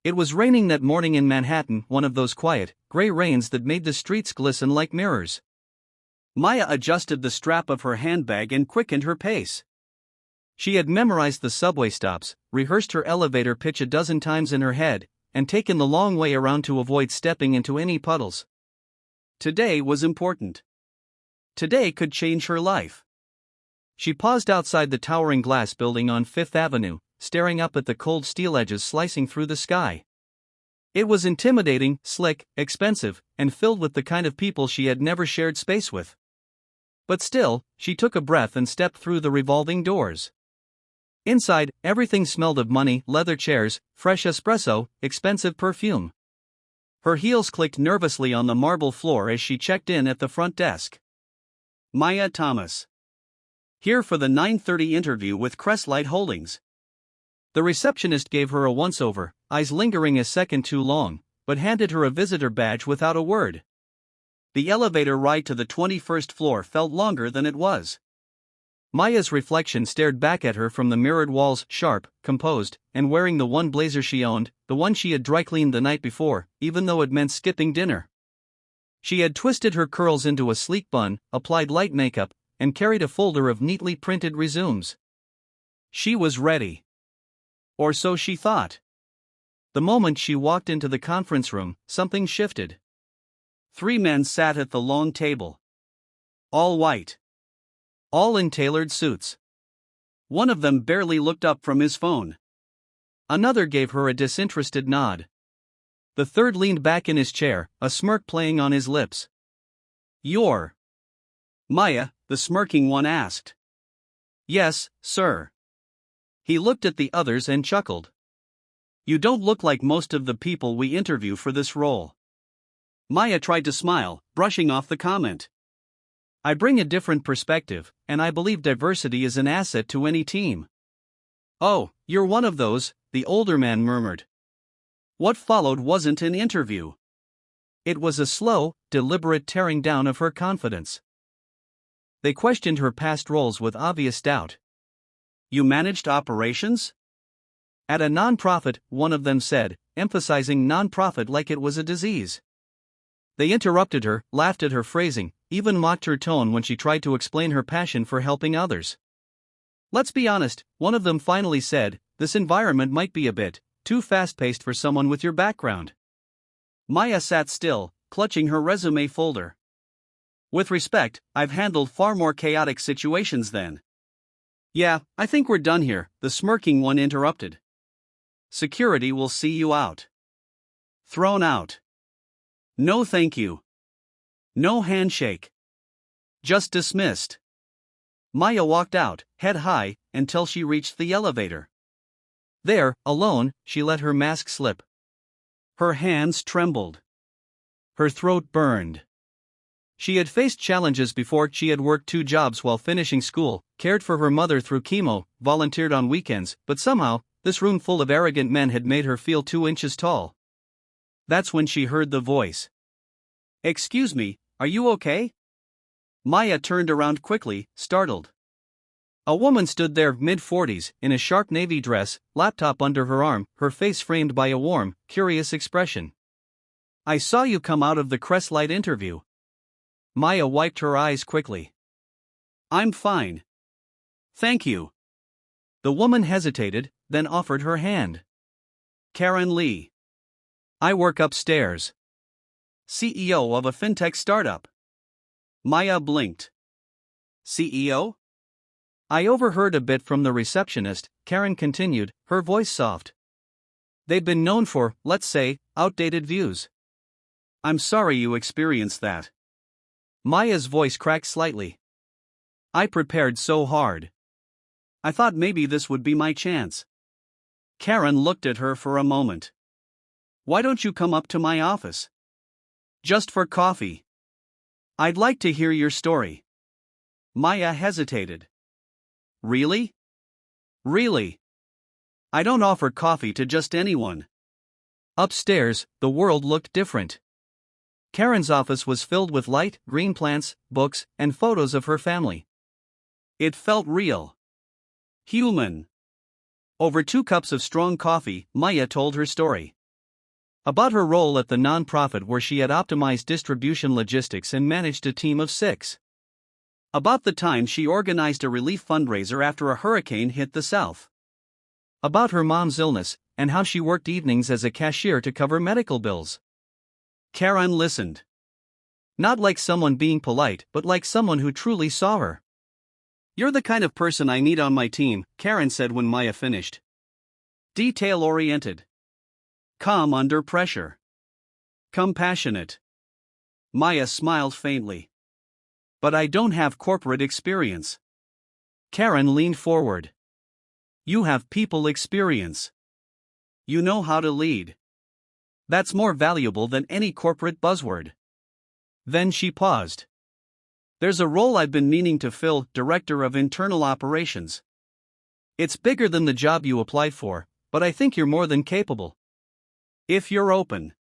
It was raining that morning in Manhattan, one of those quiet, gray rains that made the streets glisten like mirrors. Maya adjusted the strap of her handbag and quickened her pace. She had memorized the subway stops, rehearsed her elevator pitch a dozen times in her head, and taken the long way around to avoid stepping into any puddles. Today was important. Today could change her life. She paused outside the towering glass building on Fifth Avenue, staring up at the cold steel edges slicing through the sky. It was intimidating, slick, expensive, and filled with the kind of people she had never shared space with. But still, she took a breath and stepped through the revolving doors. Inside, everything smelled of money, leather chairs, fresh espresso, expensive perfume. Her heels clicked nervously on the marble floor as she checked in at the front desk. Maya Thomas. Here for the 9:30 interview with Crestlight Holdings. The receptionist gave her a once-over, eyes lingering a second too long, but handed her a visitor badge without a word. The elevator ride to the 21st floor felt longer than it was. Maya's reflection stared back at her from the mirrored walls, sharp, composed, and wearing the one blazer she owned, the one she had dry-cleaned the night before, even though it meant skipping dinner. She had twisted her curls into a sleek bun, applied light makeup, and carried a folder of neatly printed resumes. She was ready. Or so she thought. The moment she walked into the conference room, something shifted. 3 men sat at the long table. All white. All in tailored suits. One of them barely looked up from his phone. Another gave her a disinterested nod. The third leaned back in his chair, a smirk playing on his lips. "You're Maya?" the smirking one asked. "Yes, sir." He looked at the others and chuckled. "You don't look like most of the people we interview for this role." Maya tried to smile, brushing off the comment. "I bring a different perspective, and I believe diversity is an asset to any team." "Oh, you're one of those," the older man murmured. What followed wasn't an interview. It was a slow, deliberate tearing down of her confidence. They questioned her past roles with obvious doubt. "You managed operations?" "At a non-profit," one of them said, emphasizing non-profit like it was a disease. They interrupted her, laughed at her phrasing, even mocked her tone when she tried to explain her passion for helping others. "Let's be honest," one of them finally said, "this environment might be a bit too fast-paced for someone with your background." Maya sat still, clutching her resume folder. "With respect, I've handled far more chaotic situations than." "Yeah, I think we're done here," the smirking one interrupted. "Security will see you out." Thrown out. No thank you. No handshake. Just dismissed. Maya walked out, head high, until she reached the elevator. There, alone, she let her mask slip. Her hands trembled. Her throat burned. She had faced challenges before. She had worked 2 jobs while finishing school, cared for her mother through chemo, volunteered on weekends, but somehow, this room full of arrogant men had made her feel 2 inches tall. That's when she heard the voice. "Excuse me, are you okay?" Maya turned around quickly, startled. A woman stood there, mid-40s, in a sharp navy dress, laptop under her arm, her face framed by a warm, curious expression. "I saw you come out of the Crestlight interview." Maya wiped her eyes quickly. "I'm fine. Thank you." The woman hesitated, then offered her hand. "Karen Lee. I work upstairs. CEO of a fintech startup." Maya blinked. "CEO?" "I overheard a bit from the receptionist," Karen continued, her voice soft. "They've been known for, let's say, outdated views." "I'm sorry you experienced that." Maya's voice cracked slightly. "I prepared so hard. I thought maybe this would be my chance." Karen looked at her for a moment. "Why don't you come up to my office? Just for coffee. I'd like to hear your story." Maya hesitated. "Really? Really? I don't offer coffee to just anyone." Upstairs, the world looked different. Karen's office was filled with light, green plants, books, and photos of her family. It felt real. Human. Over 2 cups of strong coffee, Maya told her story. About her role at the nonprofit where she had optimized distribution logistics and managed a team of 6. About the time she organized a relief fundraiser after a hurricane hit the South. About her mom's illness, and how she worked evenings as a cashier to cover medical bills. Karen listened. Not like someone being polite, but like someone who truly saw her. "You're the kind of person I need on my team," Karen said when Maya finished. Detail-oriented. Calm under pressure. Compassionate. Maya smiled faintly. "But I don't have corporate experience." Karen leaned forward. "You have people experience. You know how to lead. That's more valuable than any corporate buzzword." Then she paused. "There's a role I've been meaning to fill, Director of Internal Operations. It's bigger than the job you applied for, but I think you're more than capable. If you're open."